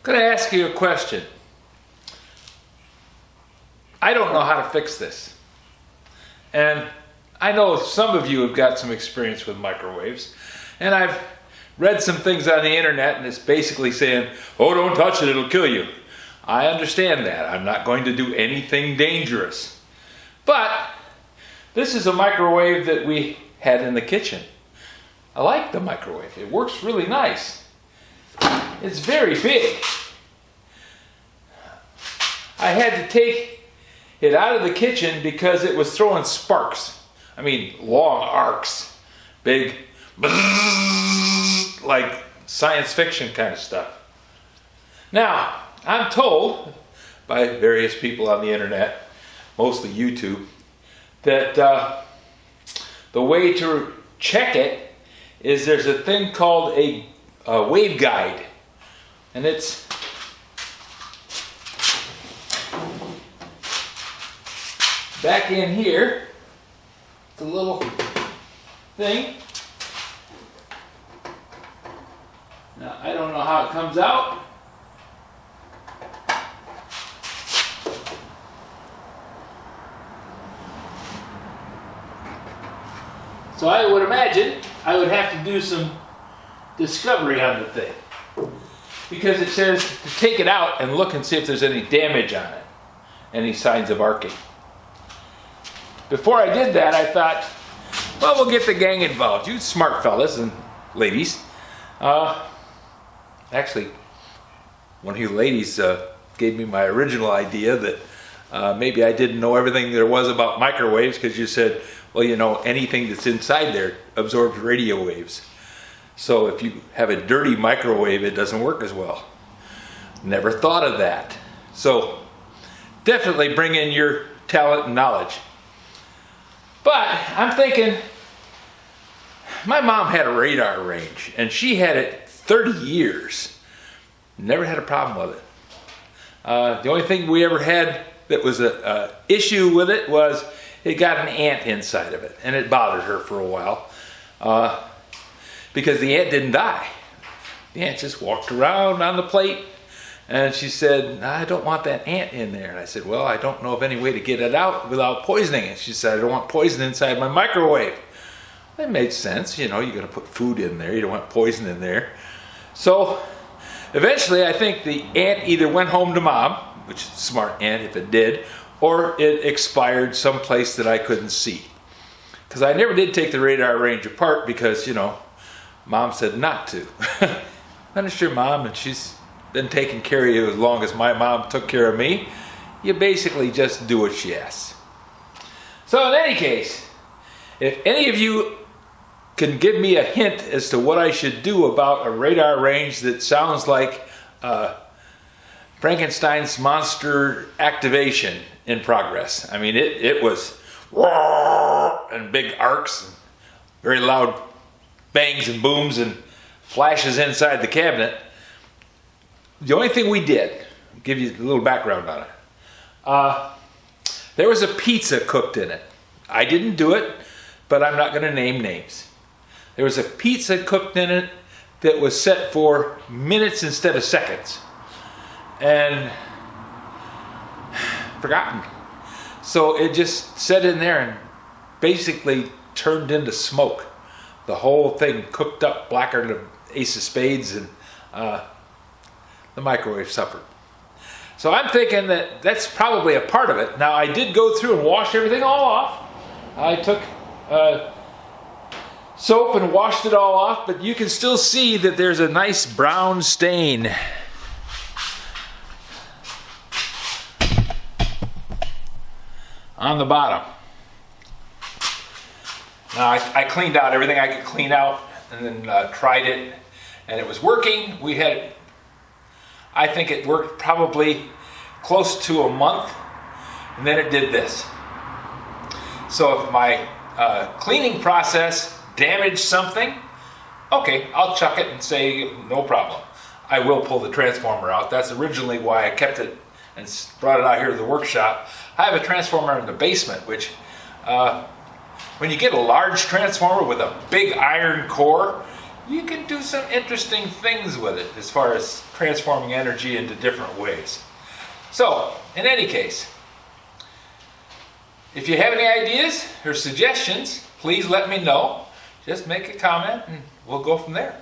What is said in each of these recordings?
I'm going to ask you a question. I don't know how to fix this. And I know some of you have got some experience with microwaves. And I've read some things on the internet and it's basically saying, oh, don't touch it, it'll kill you. I understand that. I'm not going to do anything dangerous. But this is a microwave that we had in the kitchen. I like the microwave. It works really nice. It's very big. I had to take it out of the kitchen because it was throwing sparks. I mean, long arcs. Big, like science fiction kind of stuff. Now, I'm told by various people on the internet, mostly YouTube, that the way to check it is there's a thing called a waveguide. And it's back in here. It's a little thing. Now, I don't know how it comes out. So I would imagine I would have to do some discovery on the thing. Because it says to take it out and look and see if there's any damage on it. Any signs of arcing. Before I did that, I thought, well, we'll get the gang involved. You smart fellas and ladies. Actually, one of you ladies gave me my original idea that maybe I didn't know everything there was about microwaves, because you said, well, you know, anything that's inside there absorbs radio waves. So if you have a dirty microwave, it doesn't work as well. Never thought of that. So definitely bring in your talent and knowledge. But I'm thinking, my mom had a radar range, and she had it 30 years. Never had a problem with it. The only thing we ever had that was an issue with it was it got an ant inside of it, and it bothered her for a while because the ant didn't die. The ant just walked around on the plate, and she said, I don't want that ant in there. And I said, well, I don't know of any way to get it out without poisoning it. She said, I don't want poison inside my microwave. That made sense. You know, you're going to put food in there. You don't want poison in there. So eventually, I think the ant either went home to mom, which is a smart ant if it did, or it expired someplace that I couldn't see. Because I never did take the radar range apart because, you know, mom said not to. Then it's your mom, and she's been taking care of you as long as my mom took care of me. You basically just do what she asks. So in any case, if any of you can give me a hint as to what I should do about a radar range that sounds like Frankenstein's monster activation in progress. I mean, it was and big arcs, and very loud bangs and booms and flashes inside the cabinet. The only thing we did, I'll give you a little background on it. There was a pizza cooked in it. I didn't do it, but I'm not going to name names. There was a pizza cooked in it that was set for minutes instead of seconds. And forgotten. So it just sat in there and basically turned into smoke. The whole thing cooked up blacker than an ace of spades, and the microwave suffered. So I'm thinking that that's probably a part of it. Now, I did go through and wash everything all off. I took soap and washed it all off, but you can still see that there's a nice brown stain. On the bottom. Now I cleaned out everything I could clean out, and then tried it, and it was working. I think it worked probably close to a month, and then it did this. So if my cleaning process damaged something, okay, I'll chuck it and say no problem. I will pull the transformer out. That's originally why I kept it and brought it out here to the workshop. I have a transformer in the basement, which when you get a large transformer with a big iron core, you can do some interesting things with it as far as transforming energy into different ways. So, in any case, if you have any ideas or suggestions, please let me know. Just make a comment and we'll go from there.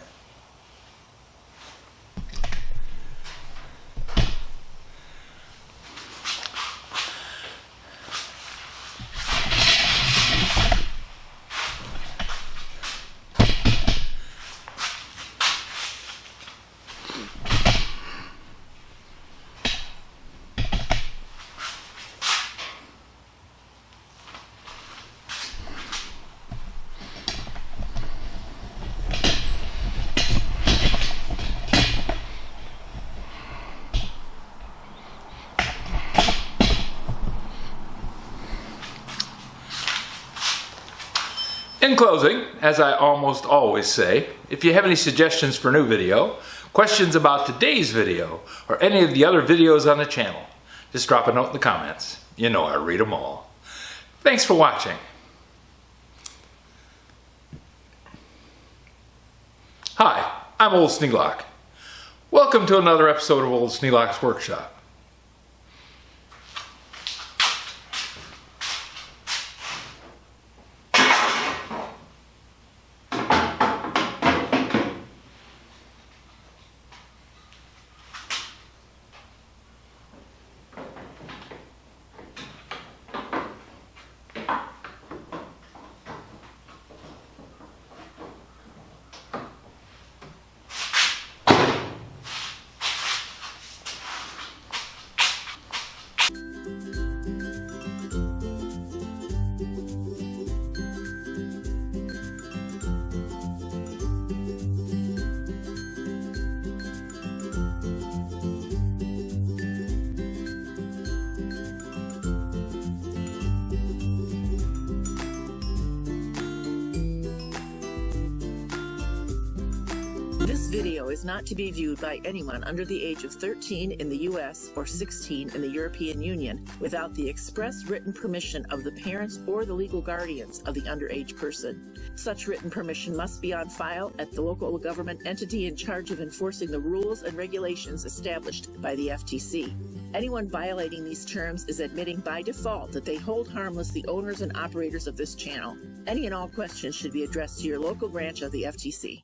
In closing, as I almost always say, if you have any suggestions for a new video, questions about today's video, or any of the other videos on the channel, just drop a note in the comments. You know I read them all. Thanks for watching. Hi, I'm Old Sneelock. Welcome to another episode of Old Sneelock's Workshop. This video is not to be viewed by anyone under the age of 13 in the U.S. or 16 in the European Union without the express written permission of the parents or the legal guardians of the underage person. Such written permission must be on file at the local government entity in charge of enforcing the rules and regulations established by the FTC. Anyone violating these terms is admitting by default that they hold harmless the owners and operators of this channel. Any and all questions should be addressed to your local branch of the FTC.